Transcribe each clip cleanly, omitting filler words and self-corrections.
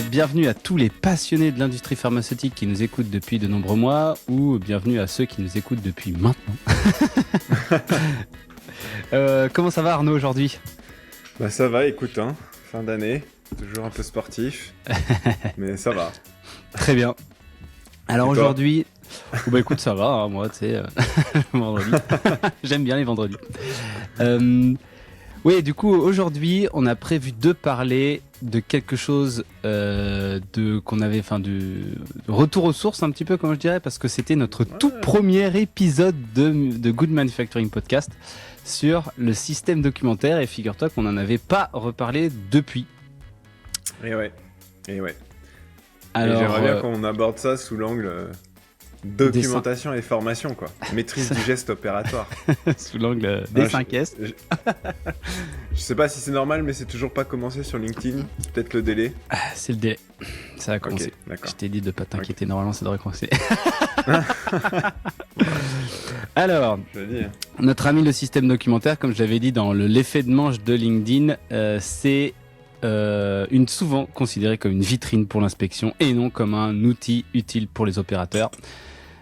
Bienvenue à tous les passionnés de l'industrie pharmaceutique qui nous écoutent depuis de nombreux mois ou bienvenue à ceux qui nous écoutent depuis maintenant. Comment ça va Arnaud aujourd'hui ? Bah ça va, écoute, fin d'année, toujours un peu sportif, mais ça va. Très bien. Alors et aujourd'hui, bah écoute ça va, moi tu sais, vendredi, j'aime bien les vendredis. Oui, du coup, aujourd'hui, on a prévu de parler de quelque chose qu'on avait, de retour aux sources un petit peu, comme je dirais, parce que c'était notre tout premier épisode de Good Manufacturing Podcast sur le système documentaire, et figure-toi qu'on n'en avait pas reparlé depuis. Et ouais. Alors, et j'aimerais bien qu'on aborde ça sous l'angle documentation et formation, quoi. Maîtrise du geste opératoire. Sous l'angle des 5S. Je sais pas si c'est normal, mais c'est toujours pas commencé sur LinkedIn. C'est peut-être le délai. C'est le délai. Ça va commencer. Okay, d'accord. Je t'ai dit de pas t'inquiéter, normalement ça devrait commencer. Alors, notre ami le système documentaire, comme je l'avais dit dans l'effet de manche de LinkedIn, c'est souvent considéré comme une vitrine pour l'inspection et non comme un outil utile pour les opérateurs.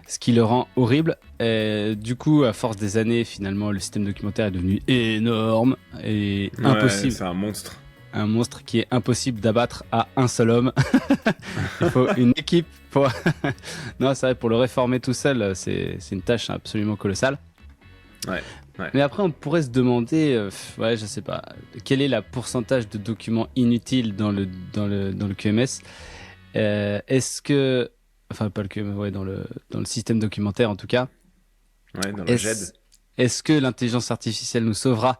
Ce qui le rend horrible. Du coup, à force des années, finalement, le système documentaire est devenu énorme et impossible. C'est un monstre. Un monstre qui est impossible d'abattre à un seul homme. Il faut une équipe pour... Non, c'est vrai, pour le réformer tout seul, c'est une tâche absolument colossale. Ouais. Mais après, on pourrait se demander, je sais pas, quel est le pourcentage de documents inutiles dans le QMS. Est-ce que... Enfin, pas le QMS, dans le système documentaire en tout cas. Ouais, dans le GED. Est-ce que l'intelligence artificielle nous sauvera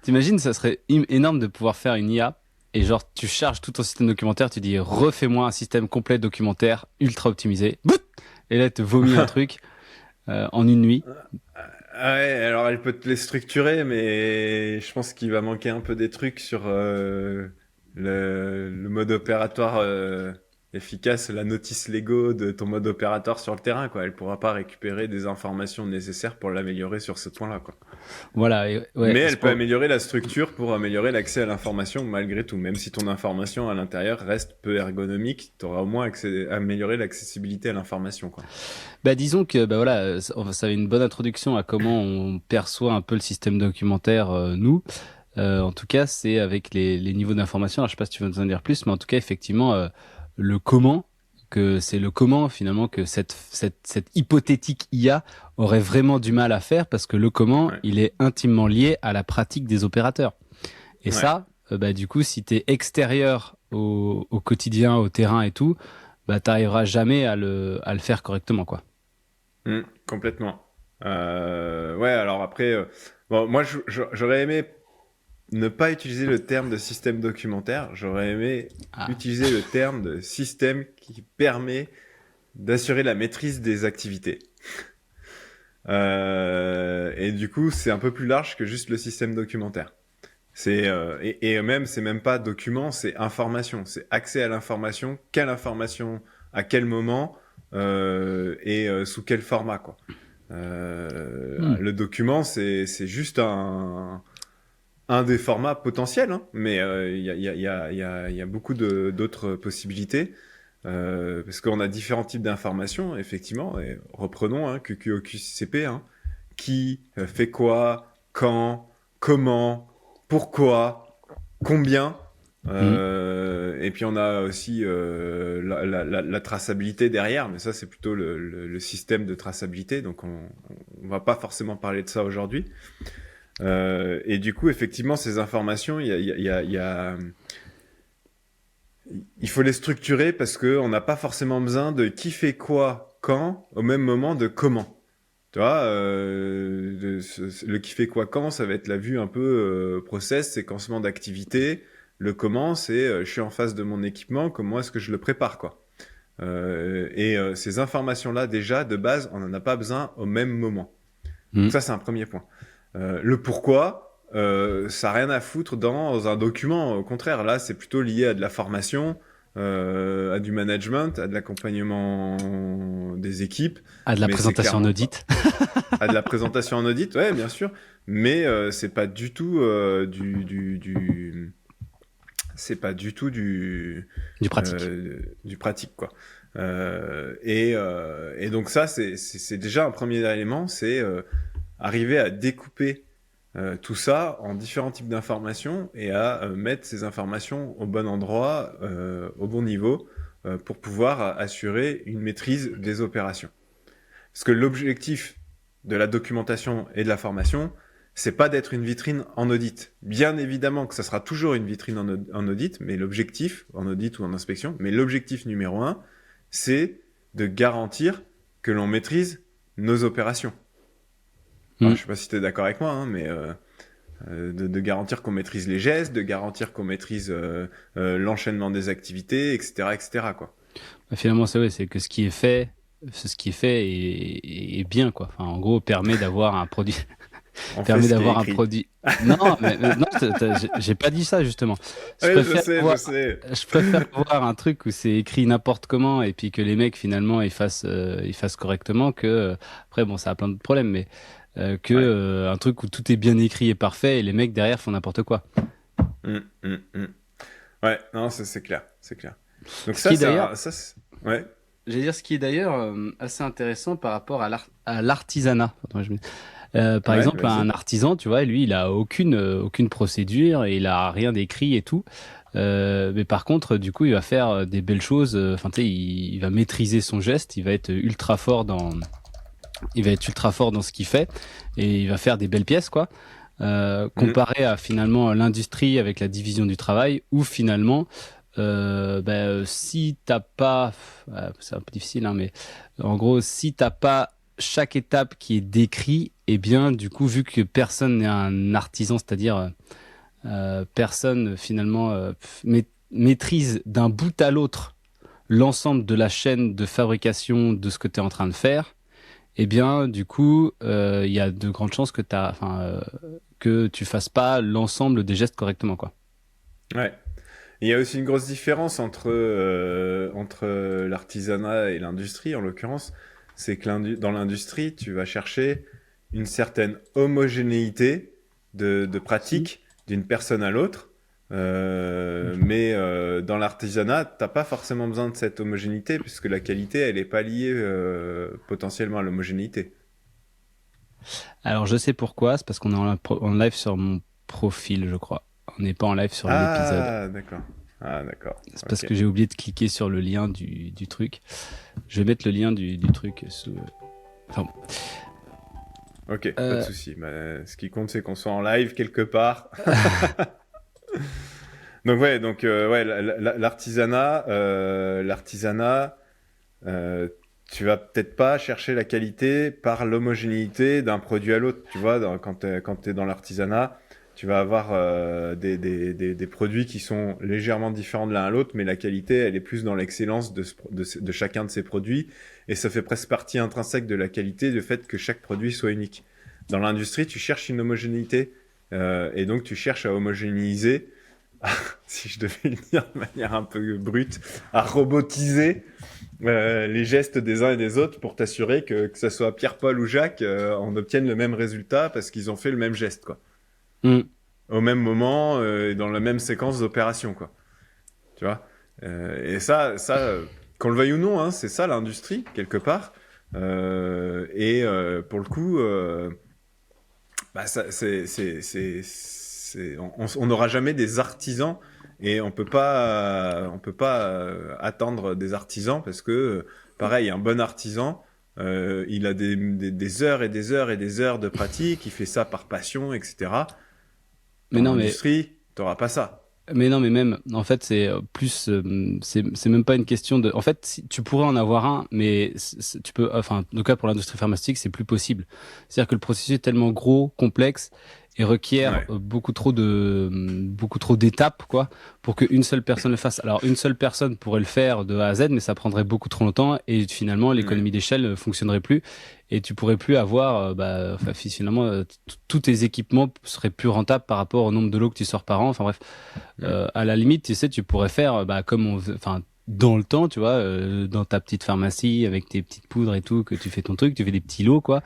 t'imagines, ça serait énorme de pouvoir faire une IA et genre tu charges tout ton système documentaire, tu dis refais-moi un système complet documentaire ultra optimisé, et là elle te vomit un truc en une nuit. Ouais, alors elle peut te les structurer, mais je pense qu'il va manquer un peu des trucs sur le mode opératoire efficace, la notice Lego de ton mode opératoire sur le terrain, quoi. Elle pourra pas récupérer des informations nécessaires pour l'améliorer sur ce point-là, quoi. Voilà. Mais elle peut améliorer la structure pour améliorer l'accès à l'information malgré tout. Même si ton information à l'intérieur reste peu ergonomique, tu auras au moins amélioré l'accessibilité à l'information, quoi. Bah disons que ça avait une bonne introduction à comment on perçoit un peu le système documentaire, nous. En tout cas, c'est avec les niveaux d'information. Alors, je sais pas si tu veux nous en dire plus, mais en tout cas, effectivement, c'est le comment finalement que cette hypothétique IA aurait vraiment du mal à faire, parce que le comment, il est intimement lié à la pratique des opérateurs. Et ça, du coup, si tu es extérieur au quotidien, au terrain et tout, t'arriveras jamais à le faire correctement, quoi. Complètement. Alors après, moi, j'aurais aimé ne pas utiliser le terme de système documentaire, j'aurais aimé utiliser le terme de système qui permet d'assurer la maîtrise des activités. Et du coup, c'est un peu plus large que juste le système documentaire. Et même, c'est même pas document, c'est information. C'est accès à l'information, quelle information, à quel moment, et sous quel format, quoi. Le document, c'est juste un des formats potentiels, mais il y a beaucoup d'autres possibilités, parce qu'on a différents types d'informations, effectivement, et reprenons QQOQCP, qui fait quoi, quand, comment, pourquoi, combien, et puis on a aussi la traçabilité derrière, mais ça c'est plutôt le système de traçabilité, donc on va pas forcément parler de ça aujourd'hui. Et du coup, effectivement, ces informations, il faut les structurer parce que on n'a pas forcément besoin de qui fait quoi, quand, au même moment de comment. Tu vois, le qui fait quoi, quand, ça va être la vue un peu process, séquencement d'activité. Le comment, c'est je suis en face de mon équipement, comment est-ce que je le prépare, quoi. Ces informations-là, déjà, de base, on n'en a pas besoin au même moment. Donc ça, c'est un premier point. Le pourquoi, ça n'a rien à foutre dans un document. Au contraire, là, c'est plutôt lié à de la formation, à du management, à de l'accompagnement des équipes. À de la présentation en audit. À de la présentation en audit, ouais, bien sûr. Mais c'est pas du tout c'est pas du tout du pratique, quoi. Et donc ça, c'est déjà un premier élément, c'est arriver à découper tout ça en différents types d'informations et à mettre ces informations au bon endroit, au bon niveau, pour pouvoir assurer une maîtrise des opérations. Parce que l'objectif de la documentation et de la formation, c'est pas d'être une vitrine en audit. Bien évidemment que ça sera toujours une vitrine en audit, mais l'objectif, en audit ou en inspection, mais l'objectif numéro 1, c'est de garantir que l'on maîtrise nos opérations. Alors, je sais pas si tu es d'accord avec moi, hein, mais de garantir qu'on maîtrise les gestes, de garantir qu'on maîtrise l'enchaînement des activités, etc., etc., quoi. Finalement, c'est que ce qui est fait, est bien, quoi. Enfin, en gros, permet d'avoir un produit. Permet d'avoir un produit. Non, mais non, j'ai pas dit ça justement. Je préfère voir un truc où c'est écrit n'importe comment et puis que les mecs finalement ils fassent correctement que après bon ça a plein de problèmes mais un truc où tout est bien écrit et parfait et les mecs derrière font n'importe quoi. Ouais, non, c'est clair. Donc ça, d'ailleurs, ouais. J'allais dire ce qui est d'ailleurs assez intéressant par rapport à l'artisanat. Par exemple, un artisan, tu vois, lui, il a aucune procédure et il a rien d'écrit et tout. Mais par contre, du coup, il va faire des belles choses. Enfin, tu sais, il va maîtriser son geste. Il va être ultra fort dans ce qu'il fait et il va faire des belles pièces, quoi. Comparé à finalement l'industrie avec la division du travail, où finalement, si t'as pas, c'est un peu difficile, hein, mais en gros, si t'as pas chaque étape qui est décrite, et bien du coup vu que personne n'est un artisan, c'est-à-dire personne finalement maîtrise d'un bout à l'autre l'ensemble de la chaîne de fabrication de ce que tu es en train de faire, et bien du coup il y a de grandes chances que tu fasses pas l'ensemble des gestes correctement, quoi. Ouais. Il y a aussi une grosse différence entre l'artisanat et l'industrie, en l'occurrence, c'est que dans l'industrie, tu vas chercher une certaine homogénéité de pratique d'une personne à l'autre, mais dans l'artisanat, t'as pas forcément besoin de cette homogénéité puisque la qualité, elle est pas liée potentiellement à l'homogénéité. Alors je sais pourquoi, c'est parce qu'on est en live sur mon profil, je crois. On n'est pas en live sur l'épisode. Ah d'accord. C'est parce que j'ai oublié de cliquer sur le lien du truc. Je vais mettre le lien du truc sous... Enfin, ok, pas de souci. Bah, ce qui compte, c'est qu'on soit en live quelque part. Donc l'artisanat, tu vas peut-être pas chercher la qualité par l'homogénéité d'un produit à l'autre. Tu vois, quand t'es dans l'artisanat, tu vas avoir des produits qui sont légèrement différents de l'un à l'autre, mais la qualité, elle est plus dans l'excellence de chacun de ces produits. Et ça fait presque partie intrinsèque de la qualité, le fait que chaque produit soit unique. Dans l'industrie, tu cherches une homogénéité, et donc tu cherches à homogénéiser, si je devais le dire de manière un peu brute, à robotiser les gestes des uns et des autres pour t'assurer que ça soit Pierre, Paul ou Jacques, on obtienne le même résultat parce qu'ils ont fait le même geste, quoi. Au même moment, dans la même séquence d'opération, quoi. Tu vois, et ça, qu'on le veuille ou non, hein, c'est ça l'industrie quelque part. Pour le coup, on n'aura jamais des artisans et on peut pas attendre des artisans parce que pareil, un bon artisan, il a des heures et des heures et des heures de pratique, il fait ça par passion, etc. Dans l'industrie, t'auras pas ça. Mais non, mais même, en fait, c'est plus, c'est même pas une question de. En fait, si, tu pourrais en avoir un, mais tu peux, enfin, en tout cas pour l'industrie pharmaceutique, c'est plus possible. C'est-à-dire que le processus est tellement gros, complexe et requiert beaucoup trop d'étapes, quoi, pour qu'une seule personne le fasse. Alors, une seule personne pourrait le faire de A à Z, mais ça prendrait beaucoup trop longtemps et finalement, l'économie d'échelle ne fonctionnerait plus et tu pourrais plus avoir, finalement, tous tes équipements seraient plus rentables par rapport au nombre de lots que tu sors par an. Enfin bref, à la limite, tu sais, tu pourrais faire, dans le temps, tu vois, dans ta petite pharmacie avec tes petites poudres et tout, que tu fais ton truc, tu fais des petits lots, quoi.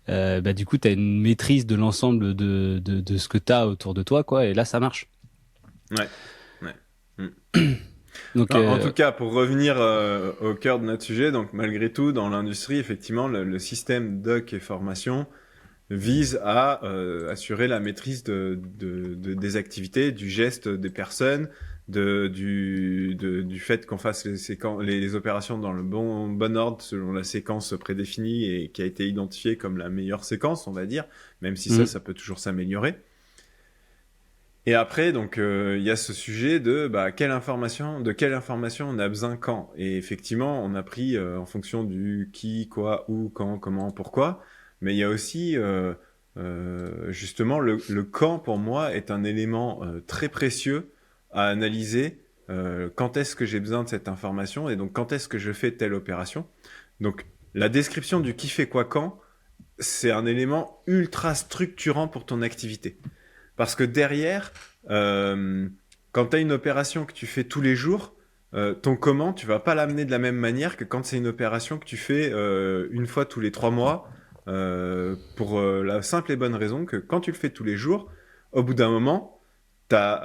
Du coup, tu as une maîtrise de l'ensemble de ce que tu as autour de toi, quoi, et là, ça marche. Ouais. Donc, En tout cas, pour revenir au cœur de notre sujet, donc malgré tout, dans l'industrie, effectivement, le système doc et formation vise à assurer la maîtrise des activités, du geste des personnes, du fait qu'on fasse les opérations dans le bon ordre selon la séquence prédéfinie et qui a été identifiée comme la meilleure séquence, on va dire, même si ça peut toujours s'améliorer. Et après, donc, il y a ce sujet de quelle information on a besoin quand. Et effectivement, on a pris en fonction du qui, quoi, où, quand, comment, pourquoi. Mais il y a aussi, justement, le quand, pour moi, est un élément très précieux à analyser. Quand est-ce que j'ai besoin de cette information et donc quand est-ce que je fais telle opération. Donc, la description du qui fait quoi quand, c'est un élément ultra structurant pour ton activité. Parce que derrière, quand tu as une opération que tu fais tous les jours, ton comment, tu vas pas l'amener de la même manière que quand c'est une opération que tu fais une fois tous les 3 mois, pour la simple et bonne raison que quand tu le fais tous les jours, au bout d'un moment, tu as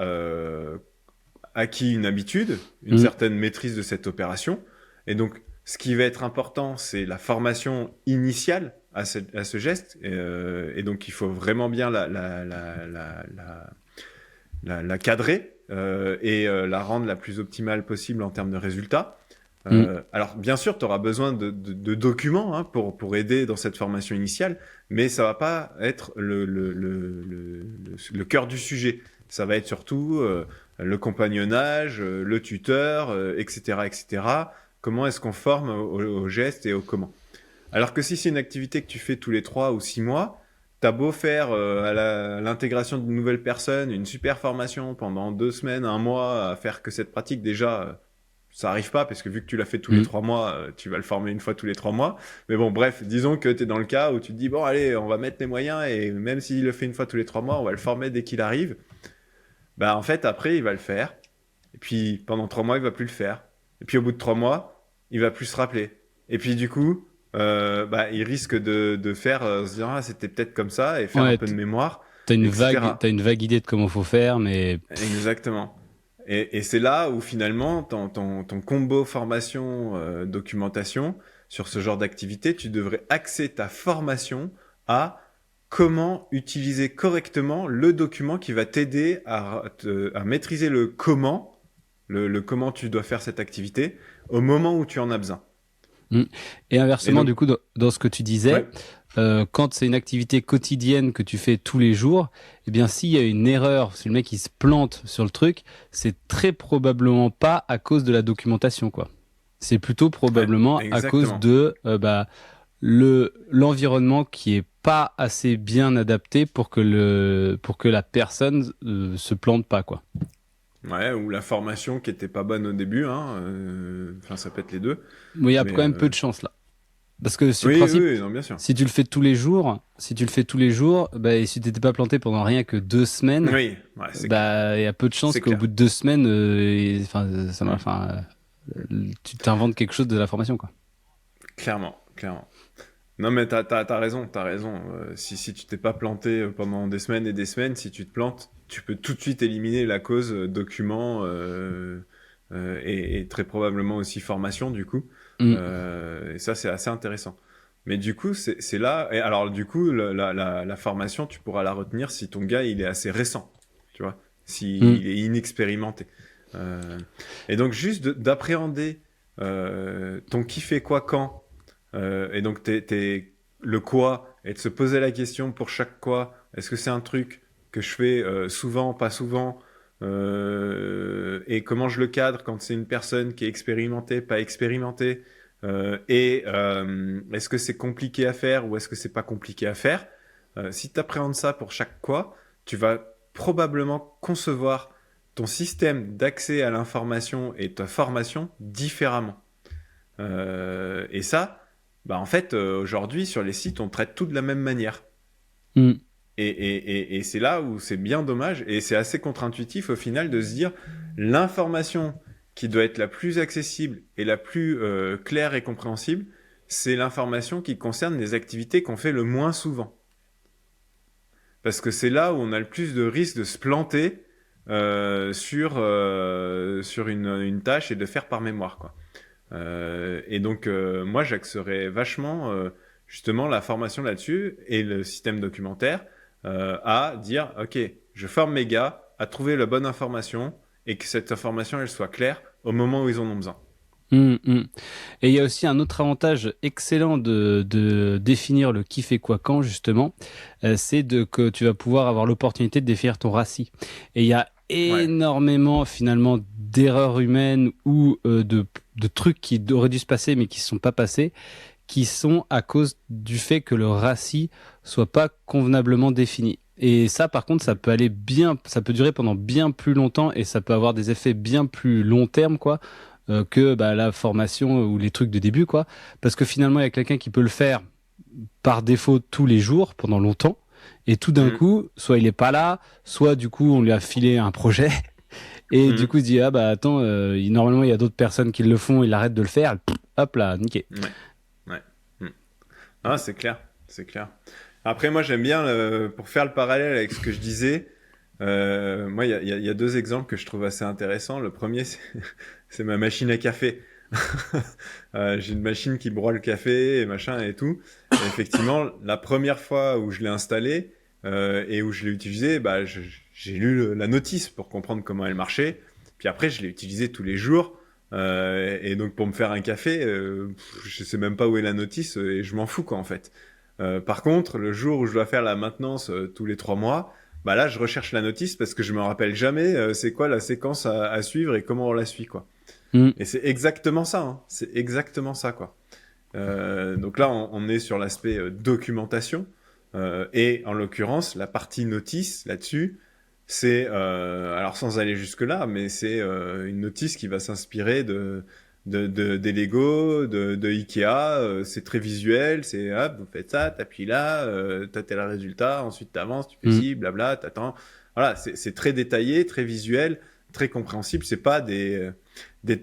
acquis une habitude, une certaine maîtrise de cette opération. Et donc, ce qui va être important, c'est la formation initiale à ce geste. Et donc, il faut vraiment bien la cadrer et la rendre la plus optimale possible en termes de résultats. Alors, bien sûr, tu auras besoin de documents pour aider dans cette formation initiale, mais ça va pas être le cœur du sujet. Ça va être surtout le compagnonnage, le tuteur, etc., etc. Comment est-ce qu'on forme au geste et au comment. Alors que si c'est une activité que tu fais tous les 3 ou 6 mois, t'as beau faire à l'intégration d'une nouvelle personne une super formation pendant 2 semaines, 1 mois, à faire que cette pratique, déjà, ça arrive pas, parce que vu que tu l'as fait tous les 3 mois, tu vas le former une fois tous les 3 mois. Mais bon, bref, disons que tu es dans le cas où tu te dis, bon, allez, on va mettre les moyens, et même s'il le fait une fois tous les 3 mois, on va le former dès qu'il arrive. En fait, après, il va le faire. Et puis, pendant 3 mois, il va plus le faire. Et puis, au bout de 3 mois, il va plus se rappeler. Et puis, du coup, il risque de faire, se dire, ah, c'était peut-être comme ça, et faire un peu de mémoire. T'as une vague idée de comment faut faire, mais... Exactement. Et c'est là où finalement, ton combo formation, documentation, sur ce genre d'activité, tu devrais axer ta formation à comment utiliser correctement le document qui va t'aider à maîtriser le comment, le comment tu dois faire cette activité au moment où tu en as besoin. Et inversement, du coup, dans ce que tu disais, quand c'est une activité quotidienne que tu fais tous les jours, eh bien, s'il y a une erreur, si le mec il se plante sur le truc, c'est très probablement pas à cause de la documentation, quoi. C'est plutôt probablement à cause de l'environnement qui est pas assez bien adapté pour que la personne se plante pas, quoi. Ouais, ou la formation qui était pas bonne au début, ça peut être les deux. Mais il y a quand même peu de chance là. Parce que sur le principe, non, bien sûr. si tu le fais tous les jours, et si tu t'étais pas planté pendant rien que 2 semaines, il y a peu de chances qu'au bout de 2 semaines, tu t'inventes quelque chose de la formation, quoi. Clairement. Non, mais t'as raison. Si tu t'es pas planté pendant des semaines et des semaines, si tu te plantes, tu peux tout de suite éliminer la cause document et très probablement aussi formation, du coup. Et ça, c'est assez intéressant. Mais du coup, c'est là... Et alors, du coup, la formation, tu pourras la retenir si ton gars, il est assez récent, tu vois, s'il est inexpérimenté. Et donc, juste d'appréhender ton qui fait quoi quand, et donc le quoi, et de se poser la question pour chaque quoi, est-ce que c'est un truc que je fais souvent, pas souvent, et comment je le cadre quand c'est une personne qui est expérimentée, pas expérimentée, est-ce que c'est compliqué à faire ou est-ce que c'est pas compliqué à faire. Si tu appréhendes ça pour chaque quoi, tu vas probablement concevoir ton système d'accès à l'information et ta formation différemment. Et ça, en fait, aujourd'hui, sur les sites, on traite tout de la même manière. Et c'est là où c'est bien dommage, et c'est assez contre-intuitif au final de se dire, l'information qui doit être la plus accessible et la plus claire et compréhensible, c'est l'information qui concerne les activités qu'on fait le moins souvent. Parce que c'est là où on a le plus de risque de se planter sur sur une tâche et de faire par mémoire, quoi. Et donc, moi, j'axerais vachement justement la formation là-dessus et le système documentaire à dire, OK, je forme mes gars à trouver la bonne information et que cette information, elle soit claire au moment où ils en ont besoin. Et il y a aussi un autre avantage excellent de définir le qui fait quoi quand, justement, c'est que tu vas pouvoir avoir l'opportunité de définir ton RACI. Et il y a énormément, finalement, d'erreurs humaines ou de trucs qui auraient dû se passer mais qui ne sont pas passés, qui sont à cause du fait que le RACI soit pas convenablement défini. Et ça, par contre, ça peut durer pendant bien plus longtemps et ça peut avoir des effets bien plus long terme, quoi, que la formation ou les trucs de début, quoi. Parce que finalement, il y a quelqu'un qui peut le faire par défaut tous les jours pendant longtemps. Et tout d'un coup, soit il est pas là, soit du coup, on lui a filé un projet. Et du coup, il se dit, ah bah attends, normalement, il y a d'autres personnes qui le font, il arrête de le faire. Hop là, niqué. Ah, c'est clair, c'est clair. Après, moi, j'aime bien, pour faire le parallèle avec ce que je disais, moi, il y a deux exemples que je trouve assez intéressants. Le premier, c'est ma machine à café. J'ai une machine qui broie le café et machin et tout. Et effectivement, la première fois où je l'ai installée et où je l'ai utilisée, j'ai lu la notice pour comprendre comment elle marchait. Puis après, je l'ai utilisée tous les jours. Et donc, pour me faire un café, je sais même pas où est la notice et je m'en fous, quoi, en fait. Par contre, le jour où je dois faire la maintenance tous les 3 mois, là, je recherche la notice parce que je me rappelle jamais c'est quoi la séquence à suivre et comment on la suit, quoi. Et c'est exactement ça, hein. C'est exactement ça, quoi. Donc là, on est sur l'aspect documentation et en l'occurrence, la partie notice là-dessus, c'est alors sans aller jusque là, mais c'est une notice qui va s'inspirer des Lego, de Ikea. C'est très visuel, c'est hop, vous faites ça, t'appuies là, t'as tel résultat, ensuite t'avances, tu fais ci, blabla, t'attends. Voilà, c'est très détaillé, très visuel, très compréhensible. C'est pas des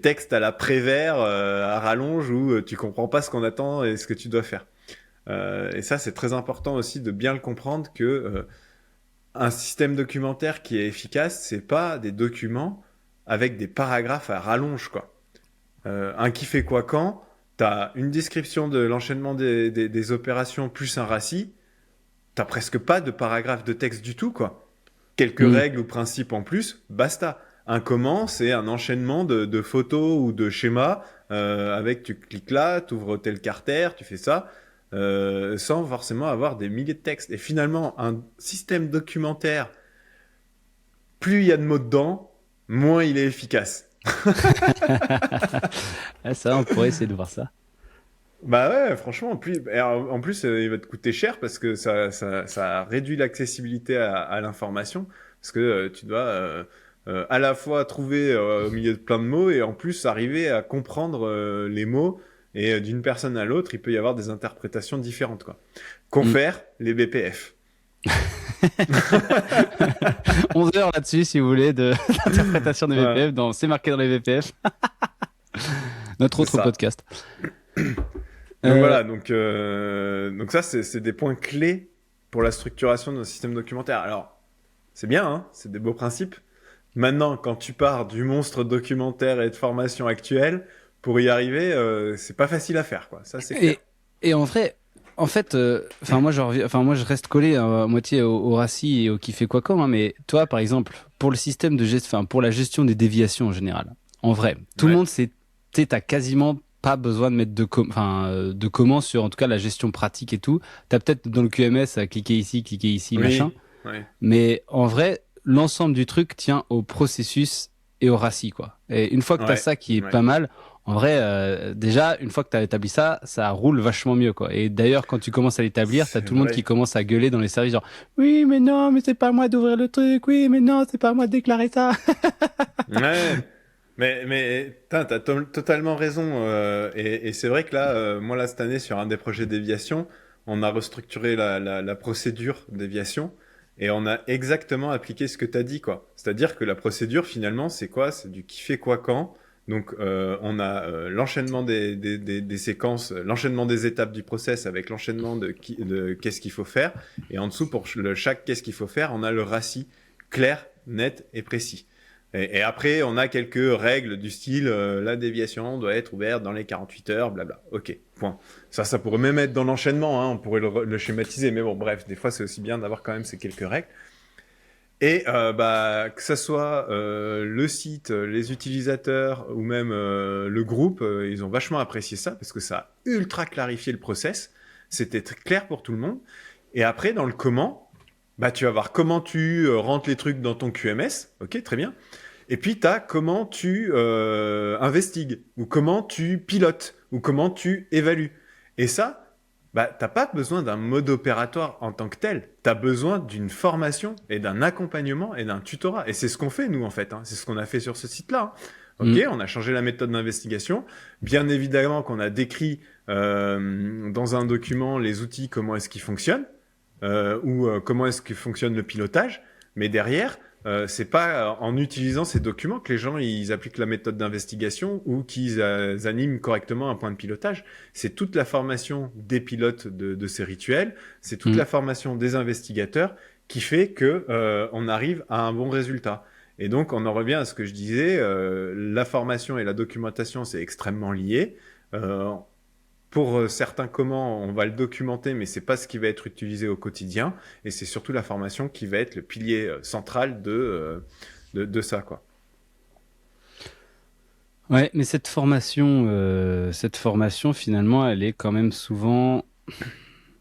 textes à la Prévert à rallonge où tu comprends pas ce qu'on attend et ce que tu dois faire. Et ça, c'est très important aussi de bien le comprendre que un système documentaire qui est efficace, c'est pas des documents avec des paragraphes à rallonge, quoi. Un qui fait quoi quand, t'as une description de l'enchaînement des opérations plus un RACI, t'as presque pas de paragraphe de texte du tout, quoi. Quelques règles ou principes en plus, basta. Un comment, c'est un enchaînement de photos ou de schémas avec tu cliques là, tu ouvres tel carter, tu fais ça, sans forcément avoir des milliers de textes. Et finalement, un système documentaire, plus il y a de mots dedans, moins il est efficace. Ça, on pourrait essayer de voir ça. Bah ouais, franchement, en plus il va te coûter cher parce que ça réduit l'accessibilité à l'information. Parce que tu dois à la fois trouver au milieu de plein de mots et en plus arriver à comprendre les mots. Et d'une personne à l'autre, il peut y avoir des interprétations différentes, quoi. Confère les BPF. 11 heures là-dessus, si vous voulez, d'interprétation des BPF. C'est marqué dans les BPF. Notre autre podcast. Donc voilà, donc ça, c'est des points clés pour la structuration d'un système documentaire. Alors, c'est bien, hein, c'est des beaux principes. Maintenant, quand tu pars du monstre documentaire et de formation actuelle, pour y arriver, c'est pas facile à faire, quoi. Ça, c'est clair. Et en fait, moi, je reste collé à moitié au RACI et au qui fait quoi quand, hein, mais toi, par exemple, pour le système de gestion, pour la gestion des déviations en général, en vrai, tout le monde t'as quasiment pas besoin de mettre de comment sur, en tout cas, la gestion pratique et tout. T'as peut-être dans le QMS à cliquer ici, machin. Ouais. Mais en vrai, l'ensemble du truc tient au processus et au RACI, quoi. Et une fois que t'as ça qui est pas mal, en vrai, déjà, une fois que t'as établi ça, ça roule vachement mieux, quoi. Et d'ailleurs, quand tu commences à l'établir, t'as tout le monde qui commence à gueuler dans les services, genre, oui, mais non, mais c'est pas à moi d'ouvrir le truc, oui, mais non, c'est pas à moi de déclarer ça. Ouais. Mais t'as totalement raison. Et c'est vrai que là, moi, là, cette année, sur un des projets déviation, on a restructuré la procédure déviation et on a exactement appliqué ce que t'as dit, quoi. C'est-à-dire que la procédure, finalement, c'est quoi? C'est du qui fait quoi quand. Donc, on a l'enchaînement des séquences, l'enchaînement des étapes du process avec l'enchaînement de qu'est-ce qu'il faut faire. Et en dessous, pour chaque qu'est-ce qu'il faut faire, on a le RACI clair, net et précis. Et après, on a quelques règles du style la déviation doit être ouverte dans les 48 heures, blabla. Ok, point. Ça pourrait même être dans l'enchaînement, hein, on pourrait le schématiser, mais bon, bref, des fois, c'est aussi bien d'avoir quand même ces quelques règles. Et que ça soit le site, les utilisateurs ou même le groupe, ils ont vachement apprécié ça parce que ça a ultra clarifié le process. C'était très clair pour tout le monde. Et après, dans le comment, tu vas voir comment tu rentres les trucs dans ton QMS. Ok, très bien. Et puis, tu as comment tu investigues ou comment tu pilotes ou comment tu évalues. Et ça, t'as pas besoin d'un mode opératoire en tant que tel. T'as besoin d'une formation et d'un accompagnement et d'un tutorat. Et c'est ce qu'on fait, nous, en fait. Hein. C'est ce qu'on a fait sur ce site-là. Hein. Ok, on a changé la méthode d'investigation. Bien évidemment qu'on a décrit dans un document les outils, comment est-ce qu'ils fonctionnent ou comment est-ce que fonctionne le pilotage. Mais derrière, c'est pas en utilisant ces documents que les gens ils appliquent la méthode d'investigation ou qu'ils animent correctement un point de pilotage. C'est toute la formation des pilotes de ces rituels, c'est toute la formation des investigateurs qui fait que on arrive à un bon résultat. Et donc on en revient à ce que je disais, la formation et la documentation c'est extrêmement lié. Pour certains comment on va le documenter, mais c'est pas ce qui va être utilisé au quotidien. Et c'est surtout la formation qui va être le pilier central de ça, Ouais, mais cette formation, finalement, elle est quand même souvent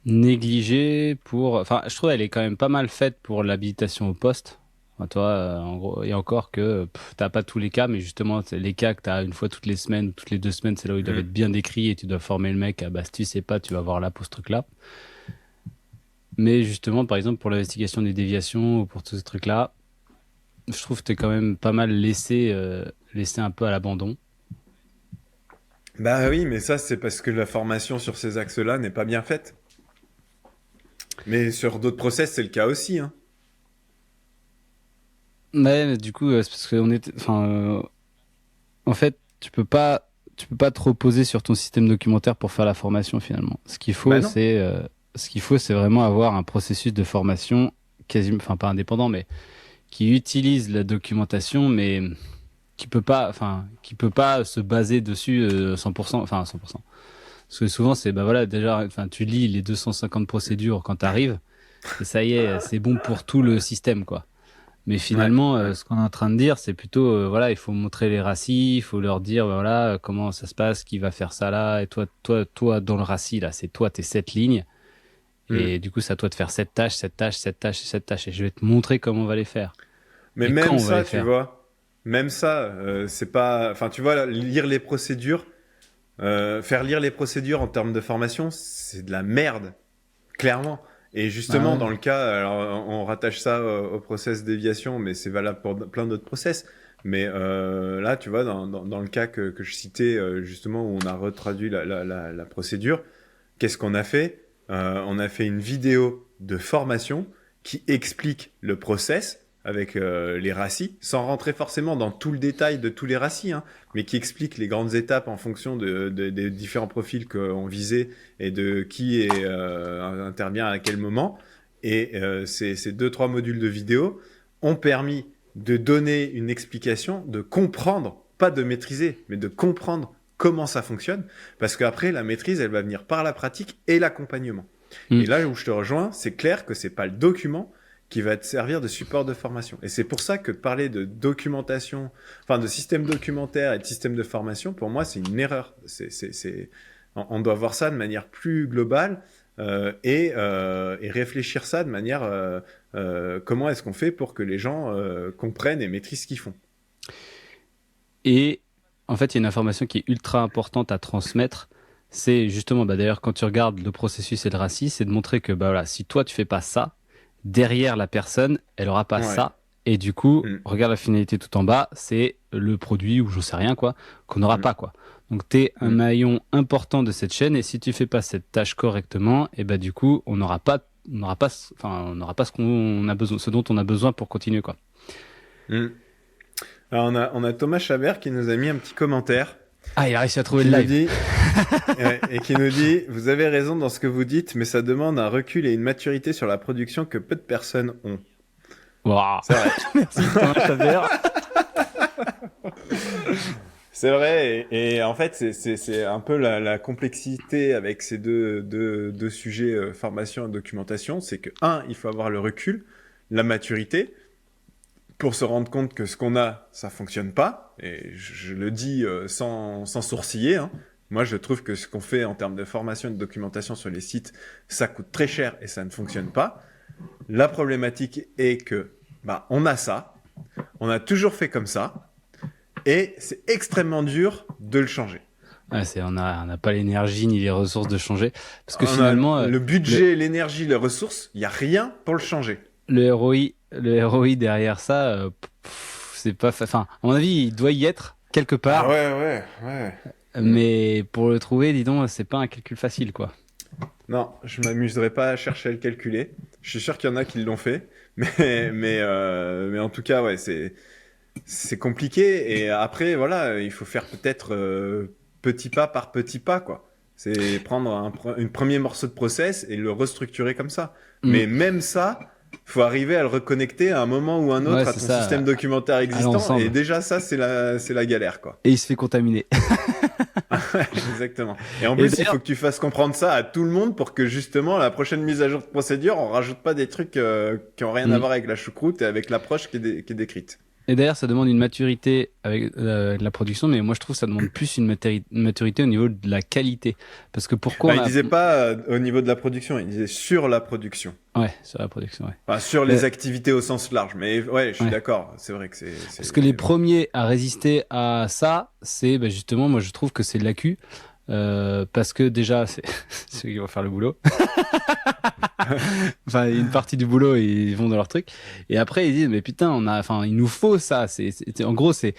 négligée enfin, je trouve elle est quand même pas mal faite pour l'habilitation au poste. Enfin, toi, en gros, et encore que t'as pas tous les cas, mais justement, c'est les cas que t'as une fois toutes les semaines ou toutes les 2 semaines, c'est là où ils doivent être bien décrits et tu dois former le mec à, si tu sais pas, tu vas voir là pour ce truc-là. Mais justement, par exemple, pour l'investigation des déviations ou pour tous ces trucs-là, je trouve que t'es quand même pas mal laissé un peu à l'abandon. Bah oui, mais ça, c'est parce que la formation sur ces axes-là n'est pas bien faite. Mais sur d'autres process, c'est le cas aussi, hein. Ouais, mais du coup, c'est parce qu'on était, en fait, tu peux pas te reposer sur ton système documentaire pour faire la formation finalement. Ce qu'il faut, c'est vraiment avoir un processus de formation quasiment, enfin pas indépendant, mais qui utilise la documentation, mais qui peut pas se baser dessus 100%, enfin 100%. Parce que souvent, c'est, voilà, déjà, tu lis les 250 procédures quand t'arrives, et ça y est, c'est bon pour tout le système, quoi. Mais finalement, ce qu'on est en train de dire, c'est plutôt, voilà, il faut montrer les racis, il faut leur dire, voilà, comment ça se passe, qui va faire ça là, et toi, dans le racis, là, c'est toi, tes 7 lignes, et du coup, c'est à toi de faire cette tâche, cette tâche, cette tâche, cette tâche, et je vais te montrer comment on va les faire. Mais et même ça, tu vois, même ça, c'est pas, enfin, tu vois, lire les procédures, faire lire les procédures en termes de formation, c'est de la merde, clairement. Et justement, dans le cas, alors on rattache ça au process déviation, mais c'est valable pour plein d'autres process. Mais là, tu vois, dans le cas que je citais, justement, où on a retraduit la procédure, qu'est-ce qu'on a fait? On a fait une vidéo de formation qui explique le process avec les racis, sans rentrer forcément dans tout le détail de tous les racis, hein, mais qui explique les grandes étapes en fonction des différents profils qu'on visait et de qui intervient à quel moment. Et ces 2-3 modules de vidéo ont permis de donner une explication, de comprendre, pas de maîtriser, mais de comprendre comment ça fonctionne, parce qu'après, la maîtrise, elle va venir par la pratique et l'accompagnement. Et là où je te rejoins, c'est clair que c'est pas le document qui va te servir de support de formation. Et c'est pour ça que parler de documentation, enfin de système documentaire et de système de formation, pour moi, c'est une erreur. On doit voir ça de manière plus globale et réfléchir ça de manière comment est-ce qu'on fait pour que les gens comprennent et maîtrisent ce qu'ils font. Et en fait, il y a une information qui est ultra importante à transmettre. C'est justement, d'ailleurs, quand tu regardes le processus et le racis, c'est de montrer que voilà, si toi, tu fais pas ça, derrière la personne, elle aura pas ça. Et du coup, regarde la finalité tout en bas, c'est le produit ou je sais rien quoi, qu'on n'aura pas quoi. Donc t'es un maillon important de cette chaîne et si tu fais pas cette tâche correctement, et du coup, on n'aura pas ce dont on a besoin pour continuer quoi. Alors on a Thomas Chabert qui nous a mis un petit commentaire. Ah, il a réussi à trouver le live. Et qui nous dit, vous avez raison dans ce que vous dites, mais ça demande un recul et une maturité sur la production que peu de personnes ont. Wow. C'est vrai. Merci Thomas Chabert. C'est vrai, et en fait, c'est un peu la complexité avec ces deux sujets, formation et documentation, c'est que, il faut avoir le recul, la maturité, pour se rendre compte que ce qu'on a, ça fonctionne pas, et je le dis sans sourciller, hein. Moi, je trouve que ce qu'on fait en termes de formation et de documentation sur les sites, ça coûte très cher et ça ne fonctionne pas. La problématique est que, on a ça, on a toujours fait comme ça, et c'est extrêmement dur de le changer. Ouais, on n'a pas l'énergie ni les ressources de changer. Parce que On finalement. a le budget, l'énergie, les ressources, il n'y a rien pour le changer. Le ROI derrière ça, c'est pas. Enfin, à mon avis, il doit y être quelque part. Ah ouais. Mais pour le trouver, dis donc, c'est pas un calcul facile, quoi. Non, je m'amuserai pas à chercher à le calculer. Je suis sûr qu'il y en a qui l'ont fait, mais en tout cas, ouais, c'est compliqué. Et après, voilà, il faut faire peut-être petit pas par petit pas, quoi. C'est prendre un premier morceau de process et le restructurer comme ça. Mais même ça, faut arriver à le reconnecter à un moment ou un autre à ton système documentaire existant. Et déjà, ça, c'est la galère, quoi. Et il se fait contaminer. Exactement. Et en plus, il faut que tu fasses comprendre ça à tout le monde pour que justement, la prochaine mise à jour de procédure, on rajoute pas des trucs qui ont rien à voir avec la choucroute et avec l'approche qui est décrite. Et d'ailleurs, ça demande une maturité avec la production, mais moi je trouve que ça demande plus une maturité au niveau de la qualité. Parce que pourquoi il disait pas au niveau de la production, il disait sur la production. Ouais, sur la production, ouais. Enfin, sur les activités au sens large. Mais ouais, je suis d'accord. C'est vrai que c'est... Parce que les premiers à résister à ça, c'est justement, moi je trouve que c'est de l'accu. Parce que déjà, c'est ceux qui vont faire le boulot. Enfin, une partie du boulot, ils vont dans leur truc. Et après, ils disent, mais putain, il nous faut ça. En gros, c'est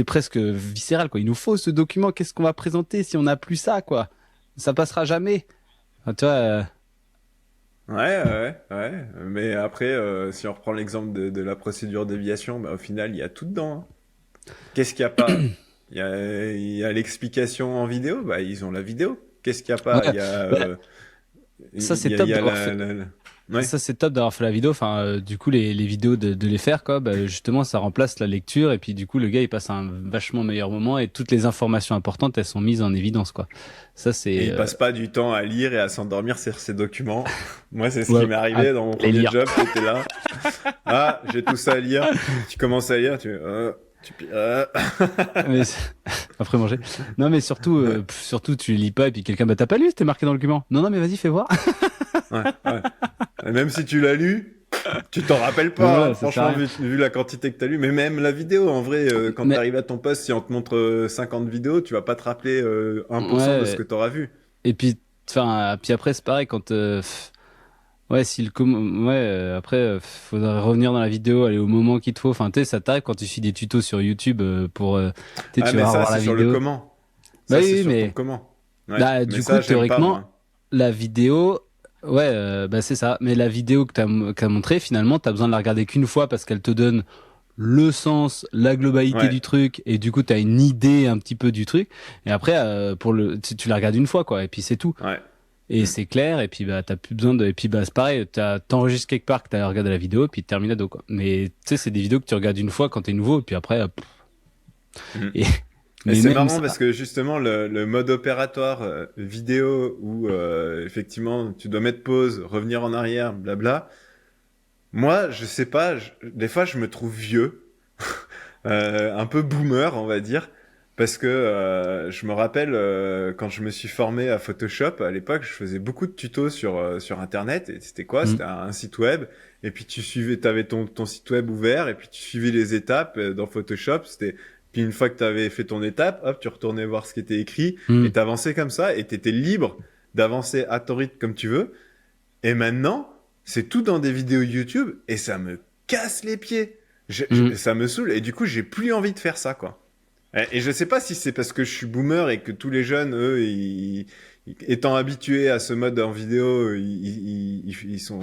presque viscéral, quoi. Il nous faut ce document. Qu'est-ce qu'on va présenter si on n'a plus ça, quoi? Ça passera jamais. Enfin, tu vois. Ouais. Mais après, si on reprend l'exemple de la procédure déviation, au final, il y a tout dedans, hein. Qu'est-ce qu'il n'y a pas? Il y a l'explication en vidéo, ils ont la vidéo. Qu'est-ce qu'il n'y a pas? Il y a, ça, c'est top d'avoir fait... Ouais. Ça, c'est top d'avoir fait la vidéo. Enfin, du coup, les vidéos de les faire, quoi, justement, ça remplace la lecture. Et puis, du coup, le gars, il passe un vachement meilleur moment et toutes les informations importantes, elles sont mises en évidence, quoi. Ça, c'est. Et il passe pas du temps à lire et à s'endormir sur ses documents. Moi, c'est ce qui m'est arrivé dans mon premier job. J'étais là. Ah, j'ai tout ça à lire. Tu commences à lire, mais après manger. Non, mais surtout, tu lis pas et puis quelqu'un, t'as pas lu, c'était marqué dans le document. Non, mais vas-y, fais voir. Ouais. Et même si tu l'as lu, tu t'en rappelles pas. Ouais, franchement, vu la quantité que t'as lu. Mais même la vidéo, en vrai, quand t'arrives à ton poste, si on te montre 50 vidéos, tu vas pas te rappeler 1% de ce que t'auras vu. Et puis, après, c'est pareil quand. Ouais, après, faudrait revenir dans la vidéo, aller au moment qu'il te faut. Enfin, ça t'arrive quand tu suis des tutos sur YouTube pour. Tu vas voir la vidéo. Sur le comment. Ça, oui, mais. Sur ton comment. Ouais. Du coup, théoriquement, la vidéo. Ouais, c'est ça. Mais la vidéo que t'as montrée, finalement, t'as besoin de la regarder qu'une fois parce qu'elle te donne le sens, la globalité du truc, et du coup, t'as une idée un petit peu du truc. Et après, tu la regardes une fois, quoi. Et puis c'est tout. Ouais. Et c'est clair. Et puis t'as plus besoin de. Et puis c'est pareil. T'enregistres quelque part que t'as regardé la vidéo, et puis terminado, quoi. Mais tu sais, c'est des vidéos que tu regardes une fois quand t'es nouveau, et puis après. Mais c'est marrant parce que justement le mode opératoire vidéo où effectivement tu dois mettre pause, revenir en arrière, blabla. Moi, je sais pas, des fois je me trouve vieux, un peu boomer on va dire, parce que je me rappelle quand je me suis formé à Photoshop, à l'époque je faisais beaucoup de tutos sur internet et c'était quoi? C'était un site web et puis t'avais ton site web ouvert et puis tu suivais les étapes dans Photoshop, puis une fois que tu avais fait ton étape, hop, tu retournais voir ce qui était écrit et t'avançais comme ça et t'étais libre d'avancer à ton rythme comme tu veux. Et maintenant, c'est tout dans des vidéos YouTube et ça me casse les pieds. Ça me saoule et du coup, j'ai plus envie de faire ça, quoi. Et je sais pas si c'est parce que je suis boomer et que tous les jeunes, eux, étant habitués à ce mode en vidéo, ils sont.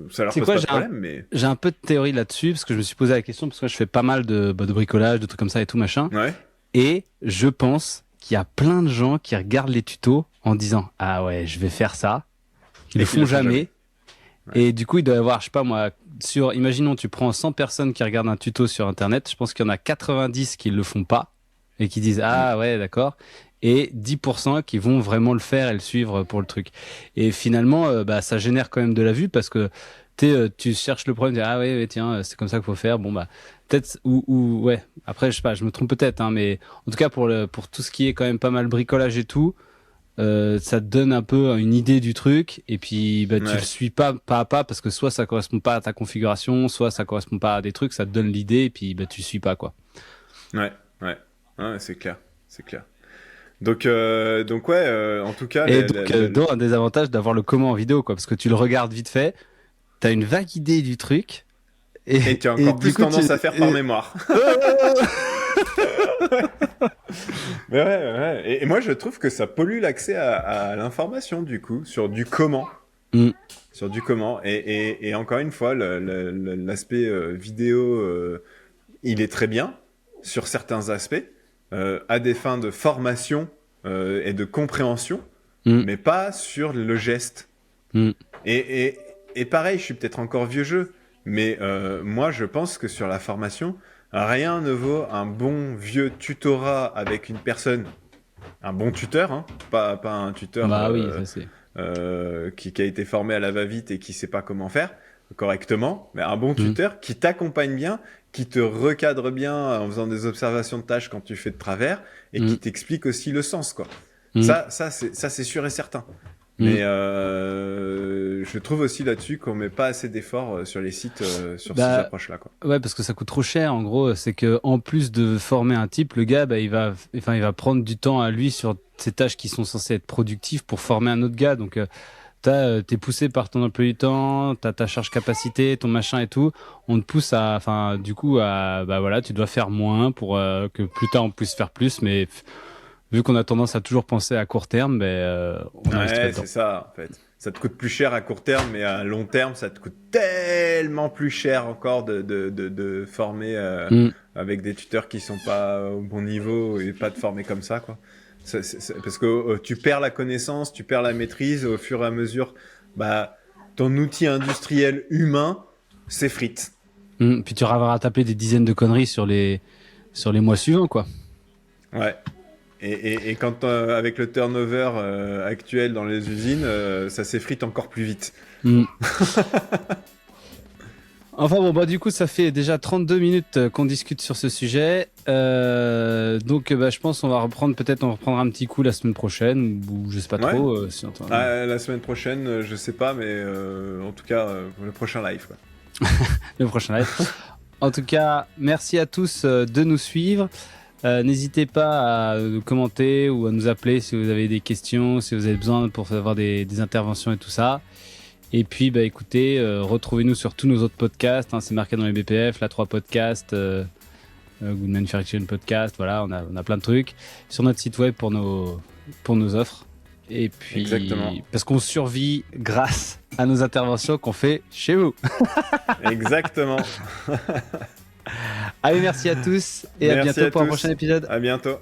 Ça leur pose pas de problème, mais. J'ai un peu de théorie là-dessus parce que je me suis posé la question parce que je fais pas mal de bricolage, de trucs comme ça et tout machin. Ouais. Et je pense qu'il y a plein de gens qui regardent les tutos en disant ah ouais, je vais faire ça. Ils le font jamais. Ouais. Et du coup, il doit y avoir, je sais pas moi, imaginons, tu prends 100 personnes qui regardent un tuto sur Internet, je pense qu'il y en a 90 qui le font pas. et qui disent ah ouais d'accord, et 10% qui vont vraiment le faire et le suivre pour le truc. Et finalement, ça génère quand même de la vue parce que tu cherches le problème, tu dis, ah ouais, tiens, c'est comme ça qu'il faut faire. Bon bah peut-être ou ouais. Après je sais pas, je me trompe peut-être, hein, mais en tout cas pour tout ce qui est quand même pas mal bricolage et tout. Ça te donne un peu une idée du truc et puis tu le suis pas à pas parce que soit ça correspond pas à ta configuration, soit ça correspond pas à des trucs, ça te donne l'idée et puis tu suis pas quoi. Ouais, c'est clair. Donc ouais, en tout cas. Et donc un des avantages d'avoir le comment en vidéo quoi, parce que tu le regardes vite fait, t'as une vague idée du truc et tu as encore plus tendance à faire par mémoire. Mais ouais. Et moi, je trouve que ça pollue l'accès à l'information, du coup, sur du comment. Sur du comment. Et encore une fois, l'aspect vidéo, il est très bien sur certains aspects, à des fins de formation et de compréhension, mais pas sur le geste. Et pareil, je suis peut-être encore vieux jeu, mais moi, je pense que sur la formation, rien ne vaut un bon vieux tutorat avec une personne, un bon tuteur, hein, pas un tuteur qui a été formé à la va-vite et qui sait pas comment faire correctement, mais un bon tuteur qui t'accompagne bien, qui te recadre bien en faisant des observations de tâches quand tu fais de travers et qui t'explique aussi le sens, quoi. Ça c'est sûr et certain. Mais je trouve aussi là-dessus qu'on met pas assez d'efforts sur les sites sur ces approches-là, quoi. Ouais, parce que ça coûte trop cher. En gros, c'est que en plus de former un type, le gars, il va prendre du temps à lui sur ces tâches qui sont censées être productives pour former un autre gars. Donc t'es poussé par ton emploi du temps, t'as ta charge capacité, ton machin et tout. On te pousse tu dois faire moins pour que plus tard on puisse faire plus, mais vu qu'on a tendance à toujours penser à court terme, on a c'est ça, en fait. Ça te coûte plus cher à court terme, mais à long terme, ça te coûte tellement plus cher encore de former avec des tuteurs qui sont pas au bon niveau et pas de former comme ça, quoi. Parce que tu perds la connaissance, tu perds la maîtrise au fur et à mesure. Ton outil industriel humain s'effrite. Puis tu vas taper des dizaines de conneries sur les mois suivants, quoi. Ouais. Et quand avec le turnover actuel dans les usines, ça s'effrite encore plus vite. Enfin bon, du coup, ça fait déjà 32 minutes qu'on discute sur ce sujet. Donc, je pense qu'on va reprendre un petit coup la semaine prochaine, ou je sais pas trop. La semaine prochaine, je sais pas, mais en tout cas, le prochain live, quoi. Le prochain live. En tout cas, merci à tous de nous suivre. N'hésitez pas à nous commenter ou à nous appeler si vous avez des questions, si vous avez besoin pour avoir des interventions et tout ça. Et puis, écoutez, retrouvez-nous sur tous nos autres podcasts. C'est marqué dans les BPF, la 3 Podcast, Good Manufacturing Podcast. Voilà, on a plein de trucs sur notre site web pour nos offres. Et puis, exactement. Parce qu'on survit grâce à nos interventions qu'on fait chez vous. Exactement. Allez, merci à tous et à bientôt pour un prochain épisode. À bientôt.